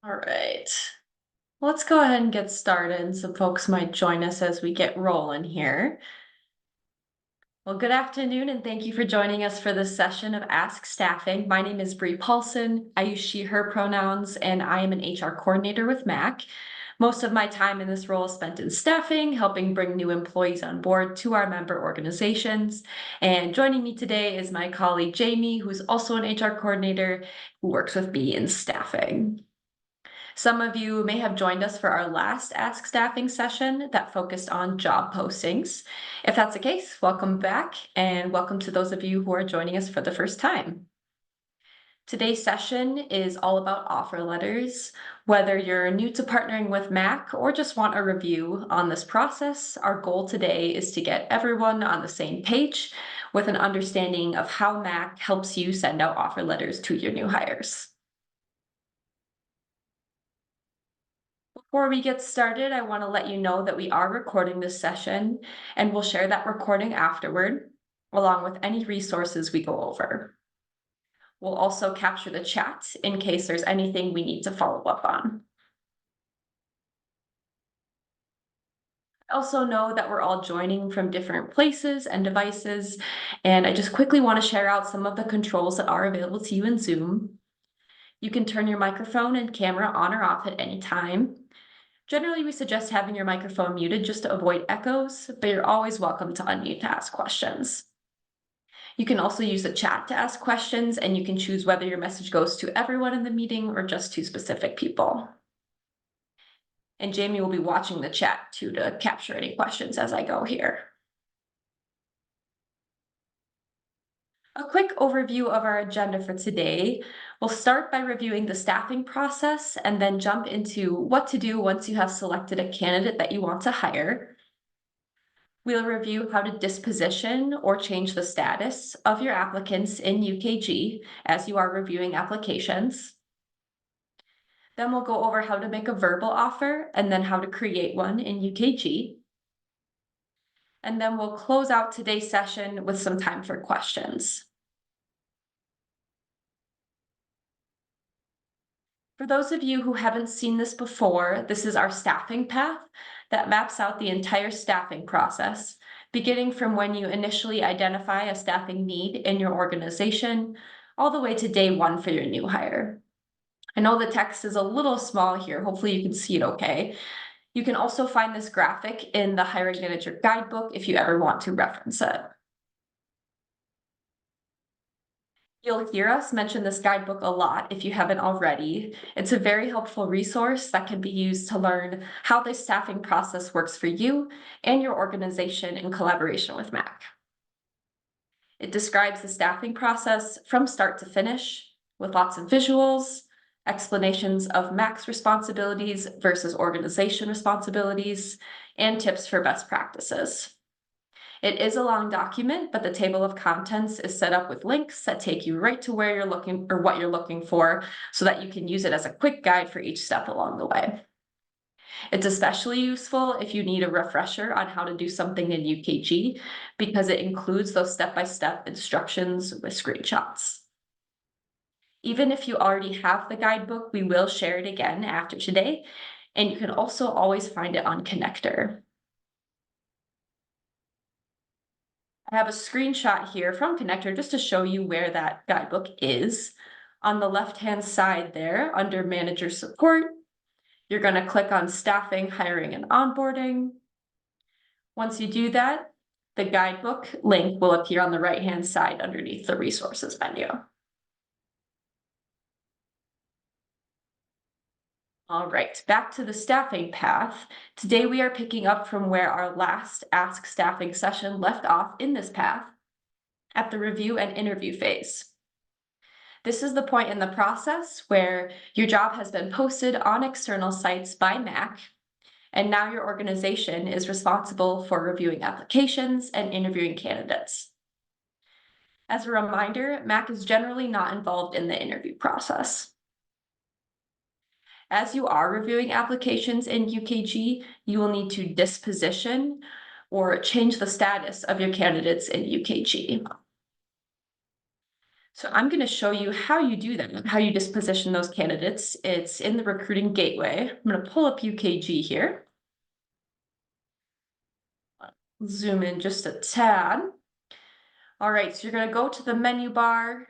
All right. Let's go ahead and get started. Some folks might join us as we get rolling here. Well, good afternoon, and thank you for joining us for this session of Ask Staffing. My name is Bree Paulson. I use she, her pronouns, and I am an HR coordinator with MACC. Most of my time in this role is spent in staffing, helping bring new employees on board to our member organizations. And joining me today is my colleague Jamie, who's also an HR coordinator who works with me in staffing. Some of you may have joined us for our last Ask Staffing session that focused on job postings. If that's the case, welcome back, and welcome to those of you who are joining us for the first time. Today's session is all about offer letters. Whether you're new to partnering with MACC or just want a review on this process, our goal today is to get everyone on the same page with an understanding of how MACC helps you send out offer letters to your new hires. Before we get started, I want to let you know that we are recording this session, and we'll share that recording afterward, along with any resources we go over. We'll also capture the chat in case there's anything we need to follow up on. Also know that we're all joining from different places and devices, and I just quickly want to share out some of the controls that are available to you in Zoom. You can turn your microphone and camera on or off at any time. Generally, we suggest having your microphone muted just to avoid echoes, but you're always welcome to unmute to ask questions. You can also use the chat to ask questions, and you can choose whether your message goes to everyone in the meeting or just to specific people. And Jamie will be watching the chat too to capture any questions as I go here. A quick overview of our agenda for today. We'll start by reviewing the staffing process and then jump into what to do once you have selected a candidate that you want to hire. We'll review how to disposition or change the status of your applicants in UKG as you are reviewing applications. Then we'll go over how to make a verbal offer and then how to create one in UKG. And then we'll close out today's session with some time for questions. For those of you who haven't seen this before, this is our staffing path that maps out the entire staffing process, beginning from when you initially identify a staffing need in your organization, all the way to day one for your new hire. I know the text is a little small here. Hopefully you can see it okay. You can also find this graphic in the Hiring Manager Guidebook if you ever want to reference it. You'll hear us mention this guidebook a lot if you haven't already. It's a very helpful resource that can be used to learn how the staffing process works for you and your organization in collaboration with MACC. It describes the staffing process from start to finish with lots of visuals, explanations of MACC's responsibilities versus organization responsibilities, and tips for best practices. It is a long document, but the table of contents is set up with links that take you right to where you're looking or what you're looking for so that you can use it as a quick guide for each step along the way. It's especially useful if you need a refresher on how to do something in UKG because it includes those step-by-step instructions with screenshots. Even if you already have the guidebook, we will share it again after today, and you can also always find it on Connector. I have a screenshot here from Connector just to show you where that guidebook is. On the left-hand side there, under Manager Support, you're going to click on Staffing, Hiring, and Onboarding. Once you do that, the guidebook link will appear on the right-hand side underneath the Resources menu. All right, back to the staffing path. Today we are picking up from where our last Ask Staffing session left off in this path at the review and interview phase. This is the point in the process where your job has been posted on external sites by MACC, and now your organization is responsible for reviewing applications and interviewing candidates. As a reminder, MACC is generally not involved in the interview process. As you are reviewing applications in UKG, you will need to disposition or change the status of your candidates in UKG. So I'm going to show you how you do that, how you disposition those candidates. It's in the recruiting gateway. I'm going to pull up UKG here. Zoom in just a tad. All right, so you're going to go to the menu bar.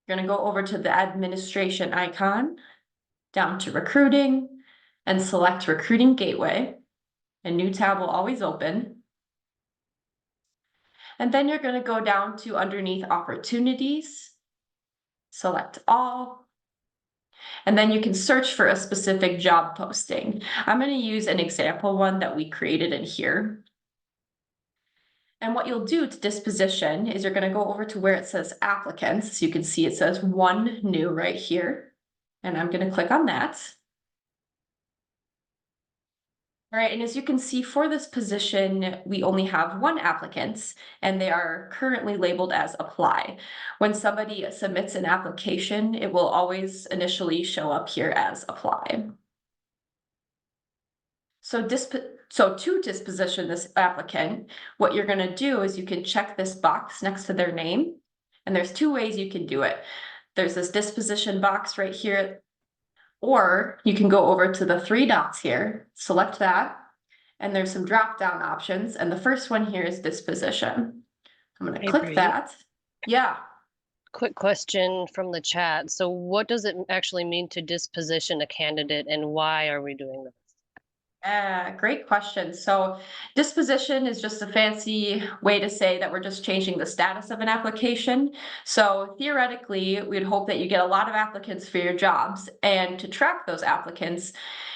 You're going to go over to the administration icon, down to recruiting, and select recruiting gateway. A new tab will always open. And then you're going to go down to underneath opportunities, select all, and then you can search for a specific job posting. I'm going to use an example one that we created in here. And what you'll do to disposition is you're going to go over to where it says applicants. So you can see it says one new right here. And I'm going to click on that. All right, and as you can see for this position, we only have one applicant and they are currently labeled as apply. When somebody submits an application, it will always initially show up here as apply. So to disposition this applicant, what you're going to do is you can check this box next to their name, and there's two ways you can do it. There's this disposition box right here, or you can go over to the three dots here, select that, and there's some drop-down options, and the first one here is disposition. I'm going to Hey, click Bree. that. Yeah. Quick question from the chat. So what does it actually mean to disposition a candidate, and why are we doing this? Great question. So disposition is just a fancy way to say that we're just changing the status of an application. So theoretically, we'd hope that you get a lot of applicants for your jobs, and to track those applicants,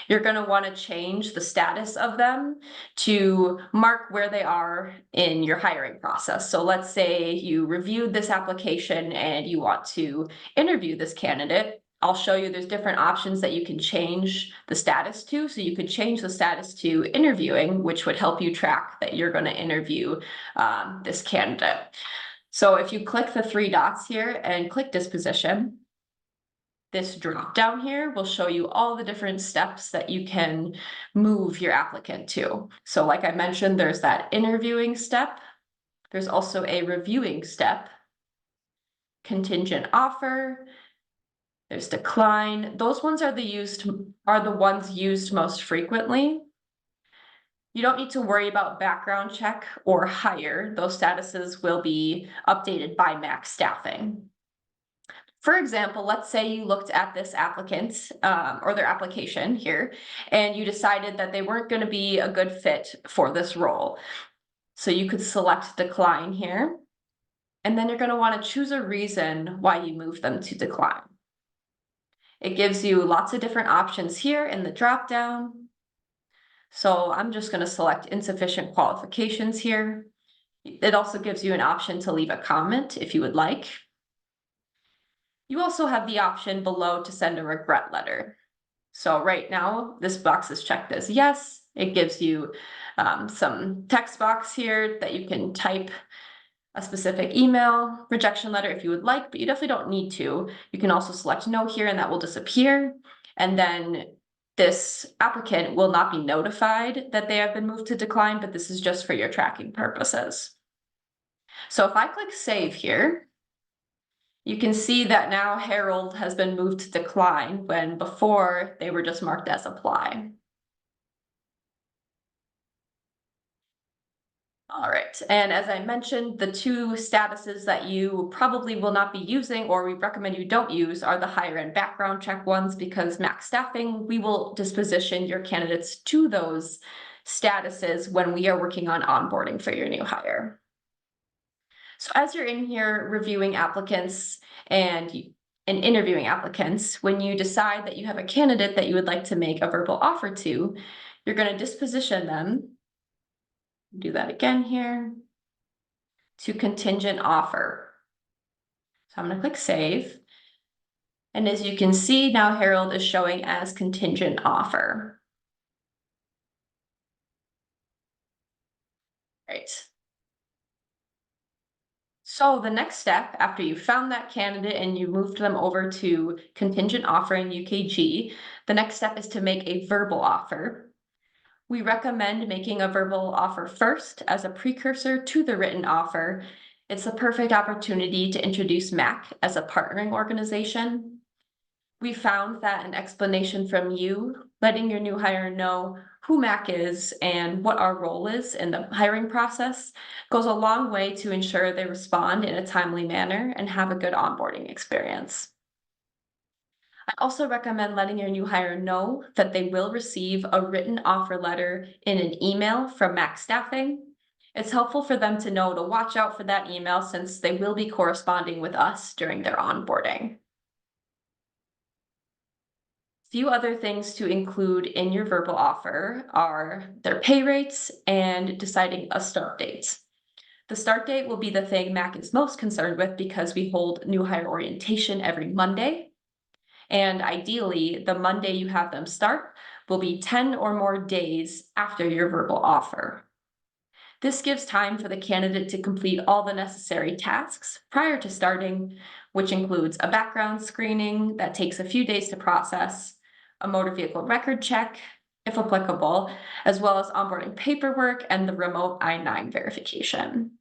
you're going to want to change the status of them to mark where they are in your hiring process. So let's say you reviewed this application and you want to interview this candidate. I'll show you there's different options that you can change the status to. So you could change the status to interviewing, which would help you track that you're going to interview this candidate. So if you click the three dots here and click disposition, this drop down here will show you all the different steps that you can move your applicant to. So like I mentioned, there's that interviewing step. There's also a reviewing step, contingent offer. There's decline. Those ones are the ones used most frequently. You don't need to worry about background check or hire. Those statuses will be updated by MACC staffing. For example, let's say you looked at this applicant or their application here, and you decided that they weren't going to be a good fit for this role. So you could select decline here, and then you're going to want to choose a reason why you move them to decline. It gives you lots of different options here in the drop-down. So I'm just going to select insufficient qualifications here. It also gives you an option to leave a comment if you would like. You also have the option below to send a regret letter. So right now, this box is checked as yes. It gives you some text box here that you can type a specific email rejection letter if you would like, but you definitely don't need to. You can also select no here and that will disappear. And then this applicant will not be notified that they have been moved to decline, but this is just for your tracking purposes. So if I click save here, you can see that now Harold has been moved to decline when before they were just marked as apply. All right, and as I mentioned, the two statuses that you probably will not be using or we recommend you don't use are the hire and background check ones, because MACC staffing, we will disposition your candidates to those statuses when we are working on onboarding for your new hire. So as you're in here reviewing applicants and interviewing applicants, when you decide that you have a candidate that you would like to make a verbal offer to, you're going to disposition them. Do that again here to contingent offer. So I'm going to click save. And as you can see, now Harold is showing as contingent offer. Right. So the next step, after you found that candidate and you moved them over to contingent offer in UKG, the next step is to make a verbal offer. We recommend making a verbal offer first as a precursor to the written offer. It's the perfect opportunity to introduce MACC as a partnering organization. We found that an explanation from you, letting your new hire know who MACC is and what our role is in the hiring process, goes a long way to ensure they respond in a timely manner and have a good onboarding experience. I also recommend letting your new hire know that they will receive a written offer letter in an email from MACC staffing. It's helpful for them to know to watch out for that email since they will be corresponding with us during their onboarding. Few other things to include in your verbal offer are their pay rates and deciding a start date. The start date will be the thing MACC is most concerned with because we hold new hire orientation every Monday. And ideally, the Monday you have them start will be 10 or more days after your verbal offer. This gives time for the candidate to complete all the necessary tasks prior to starting, which includes a background screening that takes a few days to process, a motor vehicle record check, if applicable, as well as onboarding paperwork and the remote I-9 verification.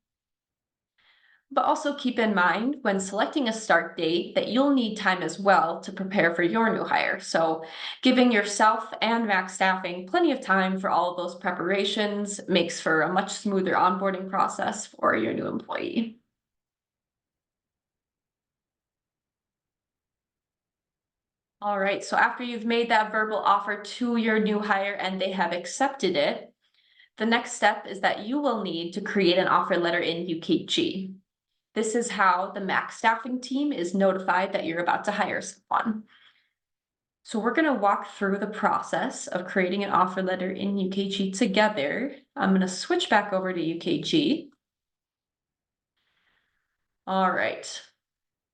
But also keep in mind when selecting a start date that you'll need time as well to prepare for your new hire. So giving yourself and MACC staffing plenty of time for all of those preparations makes for a much smoother onboarding process for your new employee. All right, so after you've made that verbal offer to your new hire and they have accepted it, the next step is that you will need to create an offer letter in UKG. This is how the MACC staffing team is notified that you're about to hire someone. So we're going to walk through the process of creating an offer letter in UKG together. I'm going to switch back over to UKG. All right.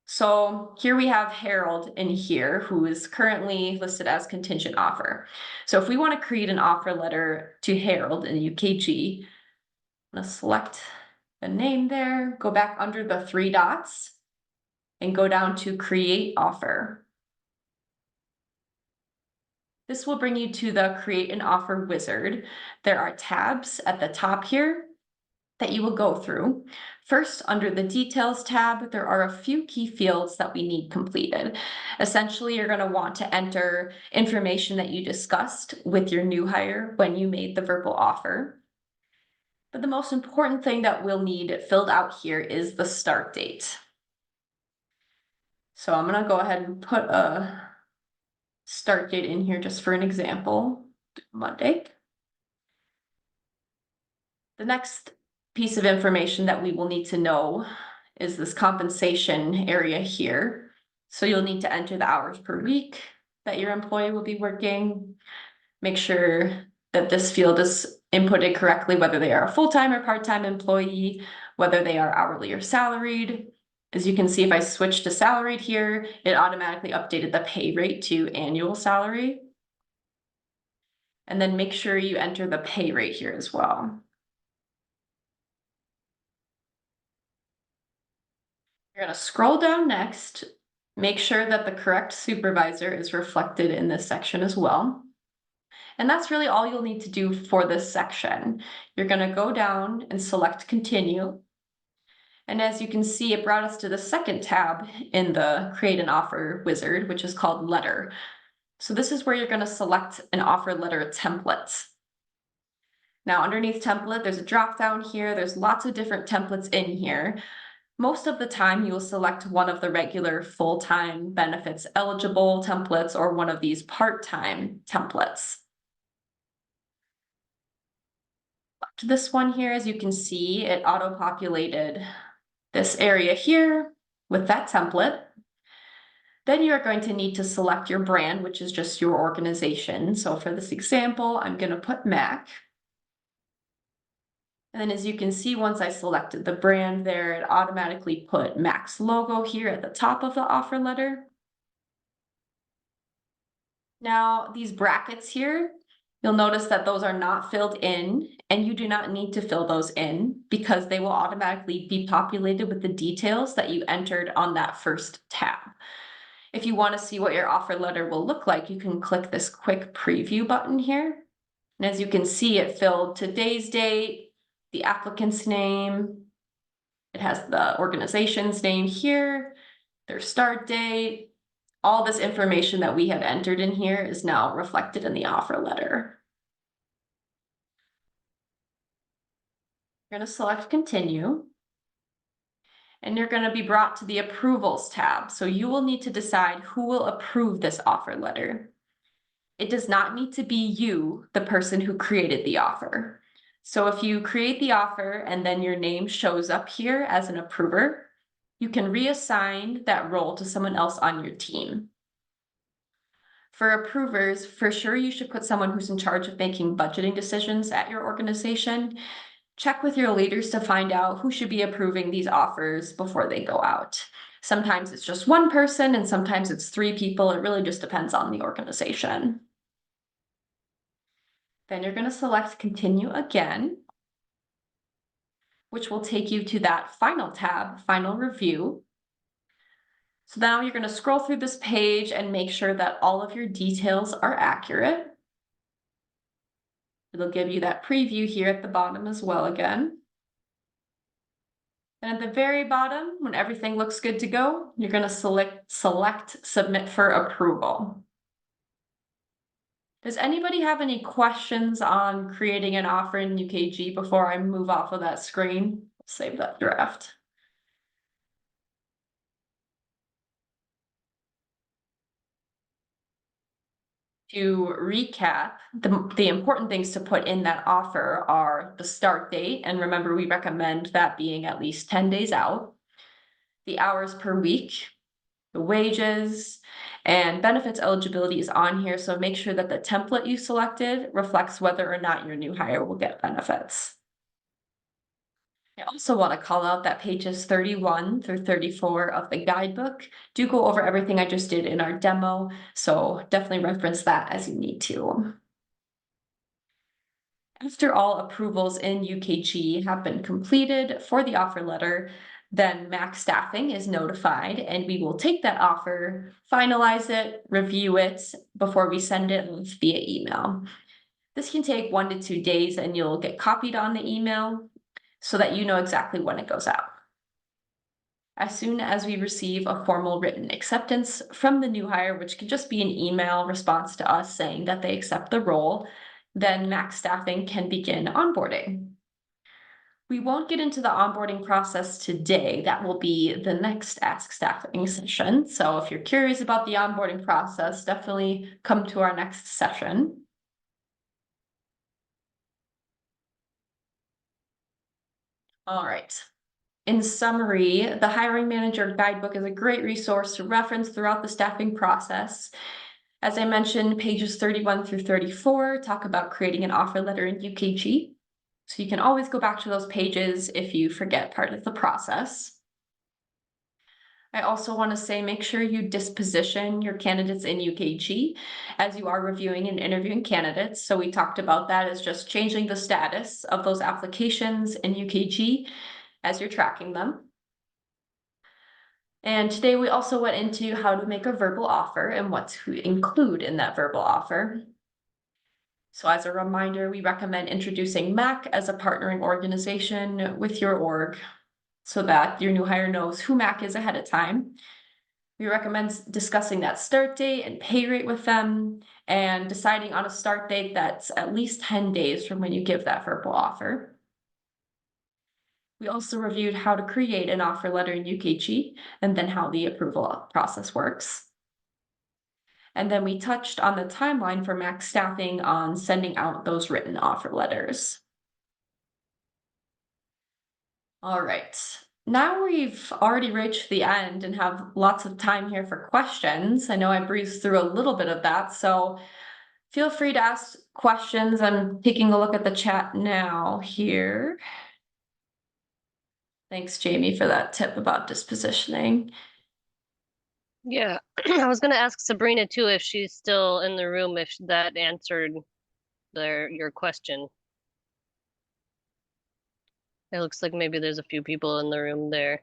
So here we have Harold in here, who is currently listed as contingent offer. So if we want to create an offer letter to Harold in UKG, I'm going to select the name there, go back under the 3 dots, and go down to create offer. This will bring you to the create an offer wizard. There are tabs at the top here that you will go through. First, under the details tab, there are a few key fields that we need completed. Essentially, you're going to want to enter information that you discussed with your new hire when you made the verbal offer. But the most important thing that we'll need filled out here is the start date. So I'm going to go ahead and put a start date in here just for an example, Monday. The next piece of information that we will need to know is this compensation area here. So you'll need to enter the hours per week that your employee will be working. Make sure that this field is inputted correctly, whether they are a full-time or part-time employee, whether they are hourly or salaried. As you can see, if I switch to salaried here, it automatically updated the pay rate to annual salary. And then make sure you enter the pay rate here as well. You're going to scroll down next, make sure that the correct supervisor is reflected in this section as well. And that's really all you'll need to do for this section. You're going to go down and select continue. And as you can see, it brought us to the second tab in the create an offer wizard, which is called letter. So this is where you're going to select an offer letter template. Now underneath template, there's a drop down here. There's lots of different templates in here. Most of the time you will select one of the regular full-time benefits eligible templates or one of these part-time templates. This one here, as you can see, it auto-populated this area here with that template. Then you're going to need to select your brand, which is just your organization. So for this example, I'm going to put MACC. And then as you can see, once I selected the brand there, it automatically put MACC's logo here at the top of the offer letter. Now, these brackets here, you'll notice that those are not filled in, and you do not need to fill those in because they will automatically be populated with the details that you entered on that first tab. If you want to see what your offer letter will look like, you can click this quick preview button here. And as you can see, it filled today's date, the applicant's name, It has the organization's name here, their start date. All this information that we have entered in here is now reflected in the offer letter. You're going to select continue. And you're going to be brought to the approvals tab. So you will need to decide who will approve this offer letter. It does not need to be you, the person who created the offer. So if you create the offer and then your name shows up here as an approver, you can reassign that role to someone else on your team. For approvers, for sure you should put someone who's in charge of making budgeting decisions at your organization. Check with your leaders to find out who should be approving these offers before they go out. Sometimes it's just one person and sometimes it's 3 people. It really just depends on the organization. Then you're going to select continue again, which will take you to that final tab, final review. So now you're going to scroll through this page and make sure that all of your details are accurate. It'll give you that preview here at the bottom as well again. And at the very bottom, when everything looks good to go, you're going to select submit for approval. Does anybody have any questions on creating an offer in UKG before I move off of that screen? Save that draft. To recap, the important things to put in that offer are the start date, and remember we recommend that being at least 10 days out, the hours per week, the wages, and benefits eligibility is on here, so make sure that the template you selected reflects whether or not your new hire will get benefits. I also want to call out that pages 31 through 34 of the guidebook do go over everything I just did in our demo, so definitely reference that as you need to. After all approvals in UKG have been completed for the offer letter, then MACC staffing is notified and we will take that offer, finalize it, review it before we send it via email. This can take 1 to 2 days and you'll get copied on the email so that you know exactly when it goes out. As soon as we receive a formal written acceptance from the new hire, which could just be an email response to us saying that they accept the role, then MACC staffing can begin onboarding. We won't get into the onboarding process today. That will be the next Ask Staffing session. So if you're curious about the onboarding process, definitely come to our next session. All right. In summary, the Hiring Manager Guidebook is a great resource to reference throughout the staffing process. As I mentioned, pages 31 through 34 talk about creating an offer letter in UKG. So you can always go back to those pages if you forget part of the process. I also want to say, make sure you disposition your candidates in UKG as you are reviewing and interviewing candidates. So we talked about that as just changing the status of those applications in UKG as you're tracking them. And today we also went into how to make a verbal offer and what to include in that verbal offer. So as a reminder, we recommend introducing MACC as a partnering organization with your org so that your new hire knows who MACC is ahead of time. We recommend discussing that start date and pay rate with them and deciding on a start date that's at least 10 days from when you give that verbal offer. We also reviewed how to create an offer letter in UKG and then how the approval process works. And then we touched on the timeline for MACC staffing on sending out those written offer letters. All right, now we've already reached the end and have lots of time here for questions. I know I breezed through a little bit of that, so feel free to ask questions. I'm taking a look at the chat now here. Thanks, Jamie, for that tip about dispositioning. Yeah, I was gonna ask Sabrina too if she's still in the room, if that answered your question. It looks like maybe there's a few people in the room there.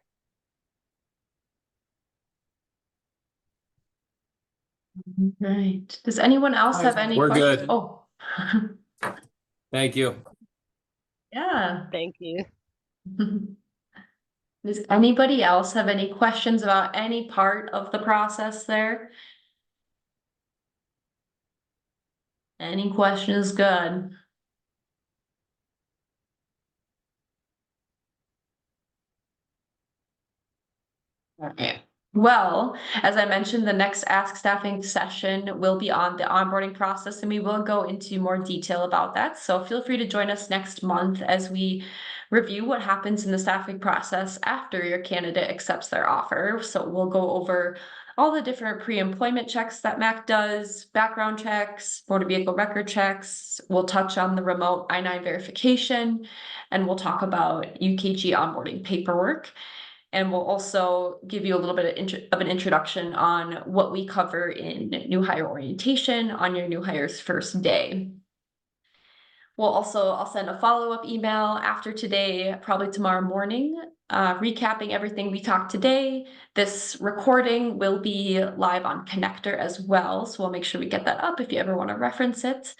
Right. Does anyone else have any We're questions? good. Oh. Thank you. Yeah. Thank you. Does anybody else have any questions about any part of the process there? Any question is good. Okay. Well, as I mentioned, the next Ask Staffing session will be on the onboarding process, and we will go into more detail about that. So feel free to join us next month as we review what happens in the staffing process after your candidate accepts their offer. So we'll go over all the different pre-employment checks that MACC does, background checks, motor vehicle record checks. We'll touch on the remote I-9 verification, and we'll talk about UKG onboarding paperwork. And we'll also give you a little bit of an introduction on what we cover in new hire orientation on your new hire's first day. I'll send a follow-up email after today, probably tomorrow morning, recapping everything we talked today. This recording will be live on Connector as well, so we'll make sure we get that up if you ever want to reference it.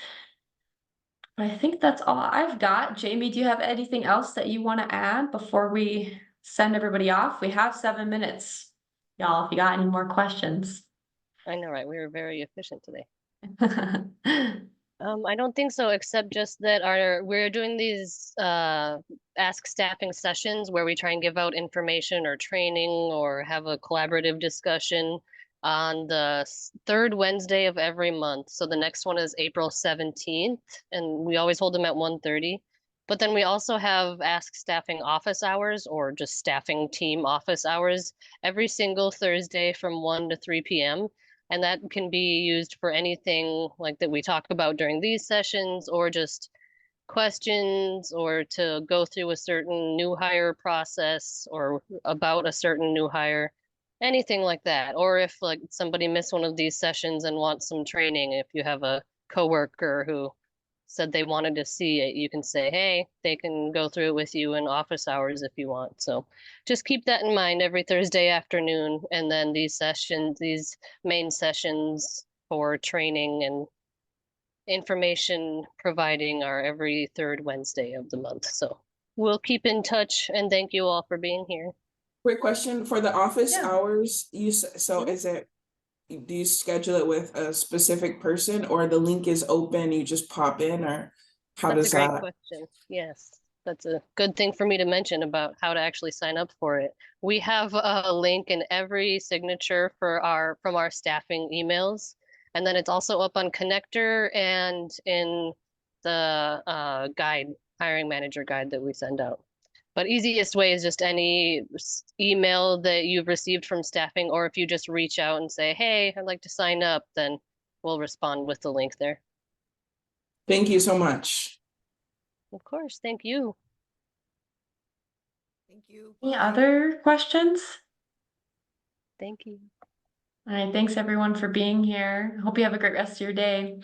I think that's all I've got. Jamie, do you have anything else that you want to add before we send everybody off? We have 7 minutes, y'all, if you got any more questions. I know, right? We were very efficient today. I don't think so, except just that we're doing these ask staffing sessions where we try and give out information or training or have a collaborative discussion on the third Wednesday of every month. So the next one is April 17th, and we always hold them at 1:30. But then we also have ask staffing office hours or just staffing team office hours every single Thursday from 1 to 3 p.m. And that can be used for anything like that we talk about during these sessions, or just questions, or to go through a certain new hire process or about a certain new hire, anything like that. Or if like somebody missed one of these sessions and wants some training, if you have a coworker who said they wanted to see it, you can say, hey, they can go through it with you in office hours if you want. So just keep that in mind every Thursday afternoon. And then these sessions, these main sessions for training and information providing are every third Wednesday of the month. So we'll keep in touch, and thank you all for being here. Quick question for the office Yeah. hours. So is it, do you schedule it with a specific person, or the link is open, you just pop in, or how That's does a great that? question. Yes, that's a good thing for me to mention about how to actually sign up for it. We have a link in every signature from our staffing emails, and then it's also up on Connector and in the hiring manager guide that we send out. But easiest way is just any email that you've received from staffing, or if you just reach out and say, hey, I'd like to sign up, then we'll respond with the link there. Thank you so much. Of course, thank you. Thank you. Any other questions? Thank you. All right, thanks everyone for being here. Hope you have a great rest of your day.